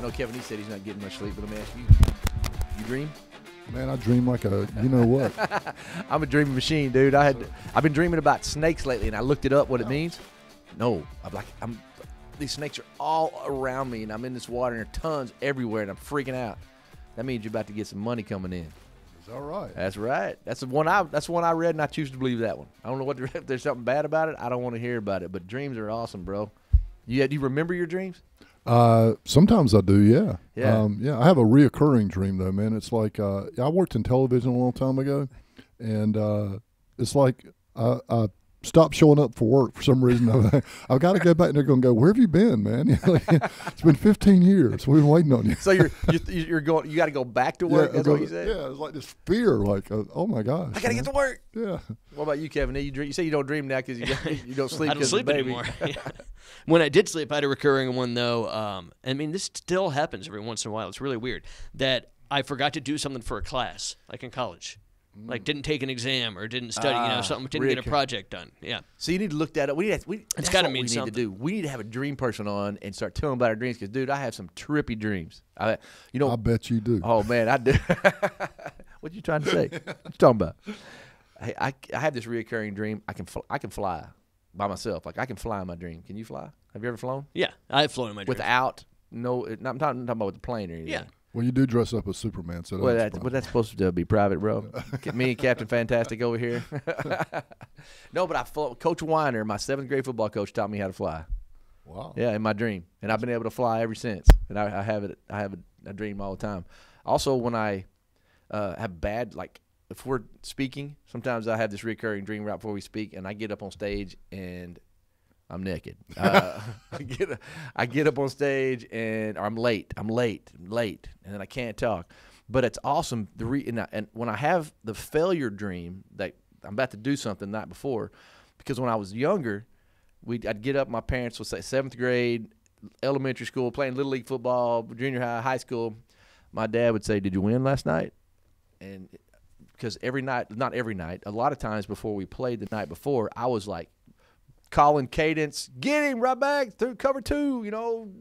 know Kevin, he said he's not getting much sleep, but let me ask you, you dream? Man, I dream like a you-know-what. I'm a dreaming machine, dude. I've been dreaming about snakes lately, and I looked it up what it means. No, these snakes are all around me, and I'm in this water, and there are tons everywhere, and I'm freaking out. That means you're about to get some money coming in. Is that right? That's right. That's the one I read, and I choose to believe that one. I don't know if there's something bad about it. I don't want to hear about it, but dreams are awesome, bro. Do you remember your dreams? Sometimes I do, yeah. Yeah. I have a reoccurring dream, though, man. It's like I worked in television a long time ago, and it's like I stopped showing up for work for some reason. I've got to go back, and they're going to go, "Where have you been, man? It's been 15 years. We've been waiting on you." So you're going. You got to go back to work. That's what you said. Yeah, it's like this fear, like, oh my gosh, I got to get to work. Yeah. What about you, Kevin? You say you don't dream now because you don't sleep. I don't sleep anymore. When I did sleep, I had a recurring one though. I mean, this still happens every once in a while. It's really weird that I forgot to do something for a class, like in college. Like didn't take an exam or didn't study, something, didn't get a project done. Yeah. So you need to look that up. It's got to mean Need something. to do. We need to have a dream person on and start telling about our dreams because, dude, I have some trippy dreams. I bet you do. Oh man, I do. What you trying to say? What you talking about? Hey, I have this reoccurring dream. I can fly by myself. Like I can fly in my dream. Can you fly? Have you ever flown? Yeah, I've flown in my dream. Without I'm talking about with the plane or anything. Yeah. Well, you do dress up as Superman, so that's supposed to be private, bro. Me and Captain Fantastic over here. No, but Coach Weiner, my 7th grade football coach, taught me how to fly. Wow. Yeah, in my dream, and I've been able to fly ever since. And I have it. I have a dream all the time. Also, when I have bad, like if we're speaking, sometimes I have this recurring dream right before we speak, and I get up on stage and I'm naked. I get up on stage or I'm late, and then I can't talk. But it's awesome. And when I have the failure dream that I'm about to do something the night before, because when I was younger, I'd get up. My parents would say 7th grade, elementary school, playing little league football, junior high, high school. My dad would say, "Did you win last night?" And because not every night, a lot of times before we played the night before, I was like, calling cadence, get him right back through cover 2,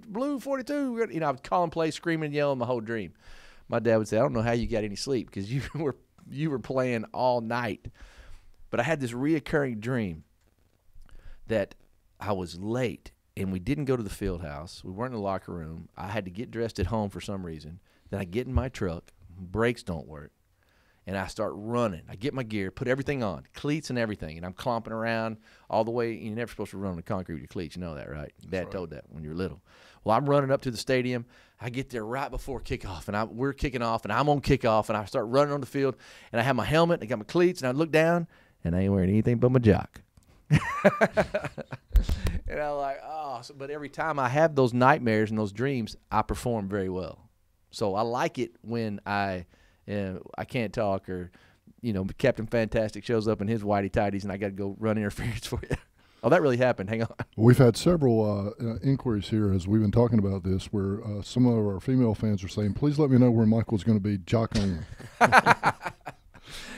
blue 42. I would call him play, screaming and yelling my whole dream. My dad would say, "I don't know how you got any sleep because you were playing all night." But I had this reoccurring dream that I was late and we didn't go to the field house. We weren't in the locker room. I had to get dressed at home for some reason. Then I get in my truck, brakes don't work. And I start running. I get my gear, put everything on, cleats and everything, and I'm clomping around all the way. You're never supposed to run on the concrete with your cleats. You know that, right? Dad told that when you were little. Well, I'm running up to the stadium. I get there right before kickoff, and we're kicking off, and I'm on kickoff, and I start running on the field, and I have my helmet, and I got my cleats, and I look down, and I ain't wearing anything but my jock. And I'm like, but every time I have those nightmares and those dreams, I perform very well. So I like it when I can't talk, or Captain Fantastic shows up in his whitey tighties, and I got to go run interference for you. Oh, that really happened. Hang on. We've had several inquiries here as we've been talking about this, where some of our female fans are saying, "Please let me know where Michael's going to be jock only."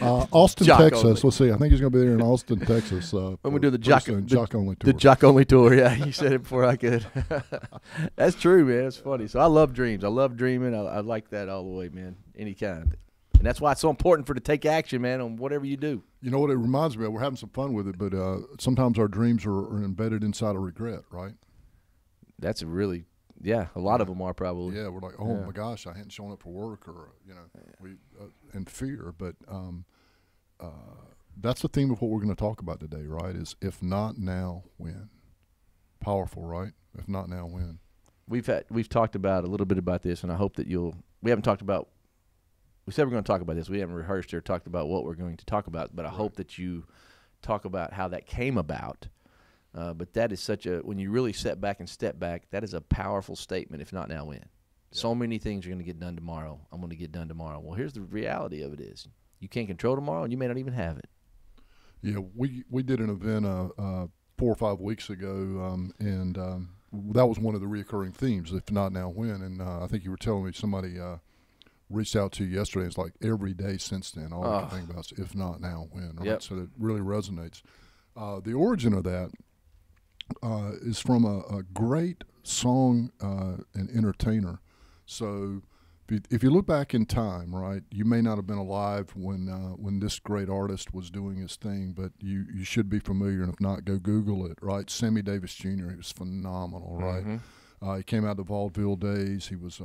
Austin, Jock Texas. only. Let's see. I think he's going to be there in Austin, Texas. When we do the jock only tour. The jock only tour. Yeah, you said it before I could. That's true, man. It's funny. So I love dreams. I love dreaming. I like that all the way, man. Any kind. And that's why it's so important to take action, man, on whatever you do. You know what it reminds me of? We're having some fun with it, but sometimes our dreams are embedded inside of regret, right? That's a lot of them are probably. Yeah, we're like, oh my gosh, I hadn't shown up for work, or in fear. But that's the theme of what we're going to talk about today, right? Is if not now, when? Powerful, right? If not now, when? We've talked about a little bit about this, and I hope that we haven't talked about. We said we're going to talk about this. We haven't rehearsed or talked about what we're going to talk about, but I hope that you talk about how that came about. But that is when you really step back, that is a powerful statement, if not now, when. Yeah. So many things are going to get done tomorrow. I'm going to get done tomorrow. Well, here's the reality of it is you can't control tomorrow, and you may not even have it. Yeah, we did an event 4 or 5 weeks ago, and that was one of the reoccurring themes, if not now, when. And I think you were telling me somebody reached out to you yesterday. It's like every day since then, all I can think about is if not now, when. Right? Yep. So it really resonates. The origin of that is from a great song and entertainer So if you look back in time, right, you may not have been alive when this great artist was doing his thing, but you should be familiar, and if not, go Google it, right? Sammy Davis Jr., he was phenomenal, right? Mm-hmm. He came out of the vaudeville days. He was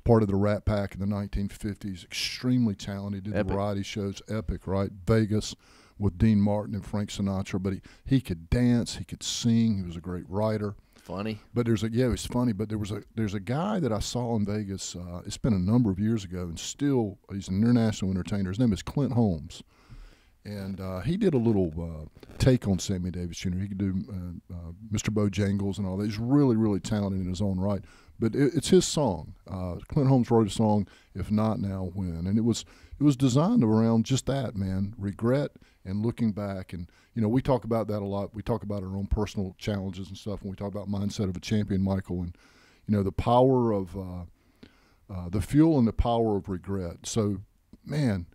part of the Rat Pack in the 1950s, extremely talented, did Epic. the variety shows, epic, right? Vegas with Dean Martin and Frank Sinatra, but he could dance, he could sing, he was a great writer. Funny. But it was funny. But there's a guy that I saw in Vegas. It's been a number of years ago, and still he's an international entertainer. His name is Clint Holmes, and he did a little take on Sammy Davis Jr. He could do Mr. Bojangles and all that. He's really, really talented in his own right. But it's his song. Clint Holmes wrote a song, "If Not Now, When," and it was designed around just that, man, regret and looking back. And we talk about that a lot. We talk about our own personal challenges and stuff when we talk about mindset of a champion, Michael, and the power of the fuel and the power of regret. So, man,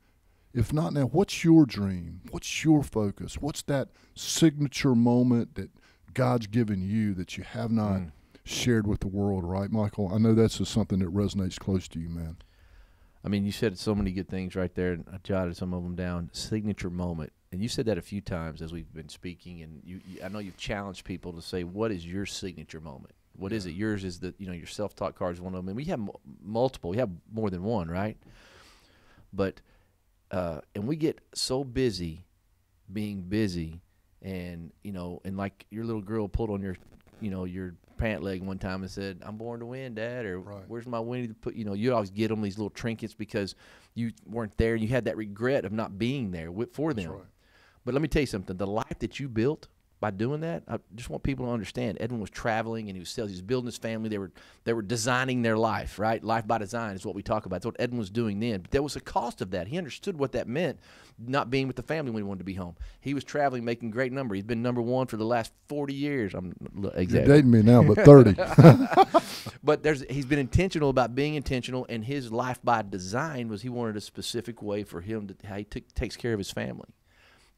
if not now, what's your dream? What's your focus? What's that signature moment that God's given you that you have not shared with the world, right, Michael? I know that's just something that resonates close to you, man. I mean, you said so many good things right there, and I jotted some of them down. Signature moment. And you said that a few times as we've been speaking, and I know you've challenged people to say, what is your signature moment? What is it? Yours is your self-taught card is one of them. And we have multiple. We have more than one, right? But, and we get so busy being busy, and, and like your little girl pulled on your pant leg one time and said, "I'm born to win, Dad," or right. "Where's my Winnie to put?" You always get them these little trinkets because you weren't there. You had that regret of not being there for them. That's right. But let me tell you something. The life that you built by doing that, I just want people to understand. Edwin was traveling and he was building his family. They were designing their life, right? Life by design is what we talk about. That's what Edwin was doing then. But there was a cost of that. He understood what that meant, not being with the family when he wanted to be home. He was traveling, making great number. He's been number one for the last 40 years. I'm exactly. You're dating me now, but 30. But he's been intentional about being intentional, and his life by design was he wanted a specific way for him to how he takes care of his family.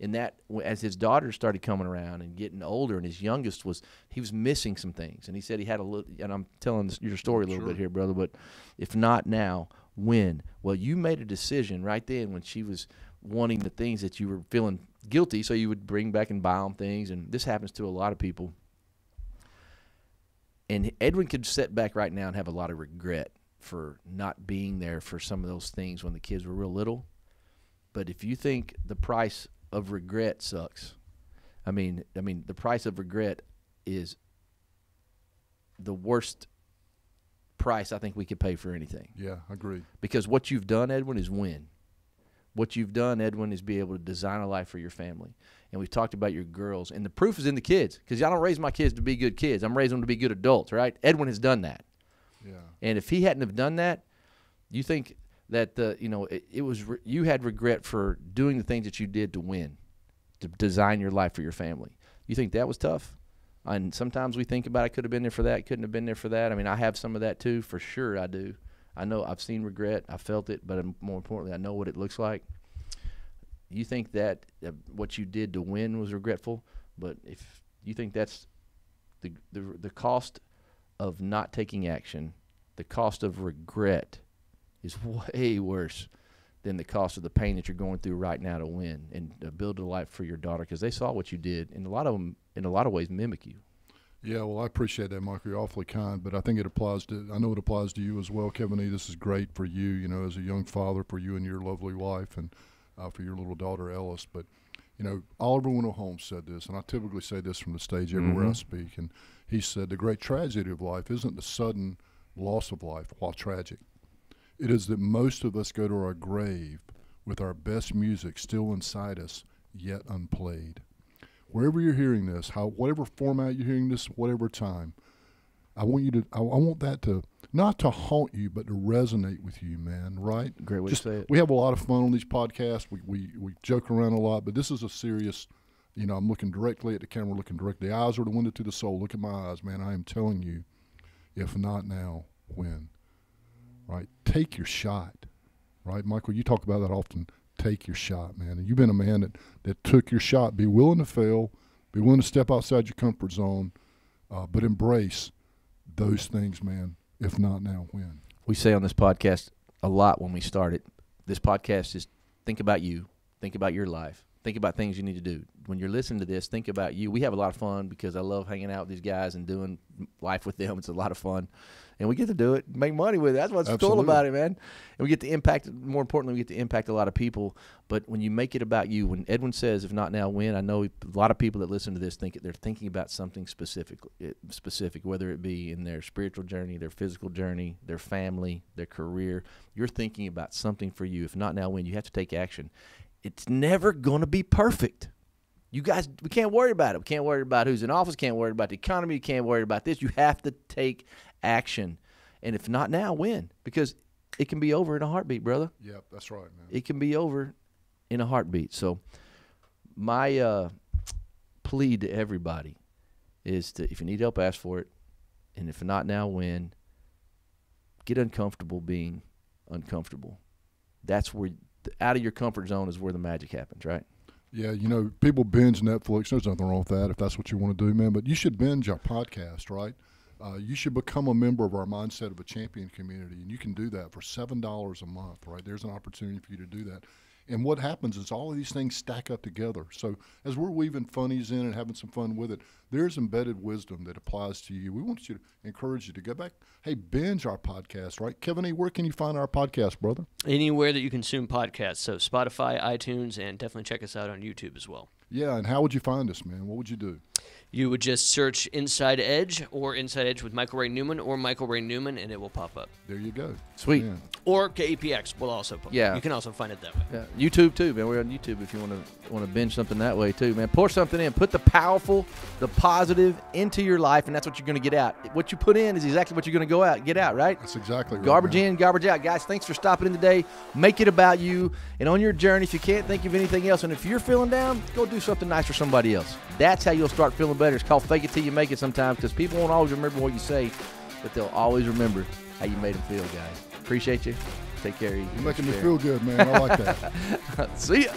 And that, as his daughters started coming around and getting older, and his youngest he was missing some things. And he said he had a little, and I'm telling your story a little bit here, brother, but if not now, when? Well, you made a decision right then when she was wanting the things that you were feeling guilty, so you would bring back and buy them things. And this happens to a lot of people. And Edwin could sit back right now and have a lot of regret for not being there for some of those things when the kids were real little. But if you think the price of regret sucks, I mean, the price of regret is the worst price I think we could pay for anything. Yeah, I agree. Because what you've done, Edwin, is win. What you've done, Edwin, is be able to design a life for your family. And we've talked about your girls. And the proof is in the kids, because I don't raise my kids to be good kids. I'm raising them to be good adults, right? Edwin has done that. Yeah. And if he hadn't have done that, you think that you had regret for doing the things that you did to win, to design your life for your family. You think that was tough? And sometimes we think about, I could have been there for that, couldn't have been there for that. I mean, I have some of that too, for sure I do. I know I've seen regret, I felt it, but more importantly, I know what it looks like. You think that what you did to win was regretful, but if you think that's the cost of not taking action, the cost of regret is way worse than the cost of the pain that you're going through right now to win and build a life for your daughter, because they saw what you did, and a lot of them, in a lot of ways, mimic you. Yeah, well, I appreciate that, Michael. You're awfully kind, but I think I know it applies to you as well, Kevin E. This is great for you, as a young father, for you and your lovely wife, and for your little daughter, Ellis. But, Oliver Wendell Holmes said this, and I typically say this from the stage everywhere I speak, and he said, the great tragedy of life isn't the sudden loss of life, while tragic. It is that most of us go to our grave with our best music still inside us, yet unplayed. Wherever you're hearing this, whatever format you're hearing this, whatever time, I want that to not to haunt you, but to resonate with you, man. Right? Great way to say it. We have a lot of fun on these podcasts. We joke around a lot, but this is a serious. I'm looking directly at the camera, looking directly. The eyes are the window to the soul. Look at my eyes, man. I am telling you, if not now, when? Right? Take your shot. Right, Michael? You talk about that often. Take your shot, man. And you've been a man that took your shot. Be willing to fail. Be willing to step outside your comfort zone, but embrace those things, man. If not now, when? we say on this podcast a lot when we start it. This podcast is think about you, think about your life, think about things you need to do. When you're listening to this, think about you. We have a lot of fun because I love hanging out with these guys and doing life with them. It's a lot of fun. And we get to do it, make money with it. That's what's cool about it, man. And we get to impact, more importantly, we get to impact a lot of people. But when you make it about you, when Edwin says, if not now, when, I know a lot of people that listen to this think they're thinking about something specific, whether it be in their spiritual journey, their physical journey, their family, their career. You're thinking about something for you. If not now, when, you have to take action. It's never going to be perfect. You guys, we can't worry about it. We can't worry about who's in office. Can't worry about the economy. You can't worry about this. You have to take action. And if not now, when? Because it can be over in a heartbeat, brother. Yep, that's right, man. It can be over in a heartbeat. So my plea to everybody is to, if you need help, ask for it. And if not now, when? Get uncomfortable being uncomfortable. That's where, out of your comfort zone is where the magic happens, right? Yeah, you know, people binge Netflix. There's nothing wrong with that if that's what you want to do, man. But you should binge our podcast, right? You should become a member of our Mindset of a Champion community, and you can do that for $7 a month, right? There's an opportunity for you to do that. And what happens is all of these things stack up together. So as we're weaving funnies in and having some fun with it, there's embedded wisdom that applies to you. We want you to encourage you to go back, hey, binge our podcast, right? Kevin E., where can you find our podcast, brother? Anywhere that you consume podcasts. So Spotify, iTunes, and definitely check us out on YouTube as well. Yeah, and how would you find us, man? What would you do? You would just search Inside Edge or Inside Edge with Michael Ray Newman or Michael Ray Newman, and it will pop up. There you go. Sweet. Yeah. Or KEPX will also pop up. Yeah. You can also find it that way. Yeah. YouTube too, man. We're on YouTube if you want to binge something that way too, man. Pour something in. Put the powerful, the positive into your life, and that's what you're going to get out. What you put in is exactly what you're going to go out, get out, right? That's exactly right. Garbage man. in, garbage out. Guys, thanks for stopping in today. Make it about you. And on your journey, if you can't think of anything else, and if you're feeling down, go do something nice for somebody else. That's how you'll start feeling better. It's called fake it till you make it sometimes, because people won't always remember what you say, but they'll always remember how you made them feel, guys. Appreciate you. Take care of you. You're making me feel good, man. I like that. See ya.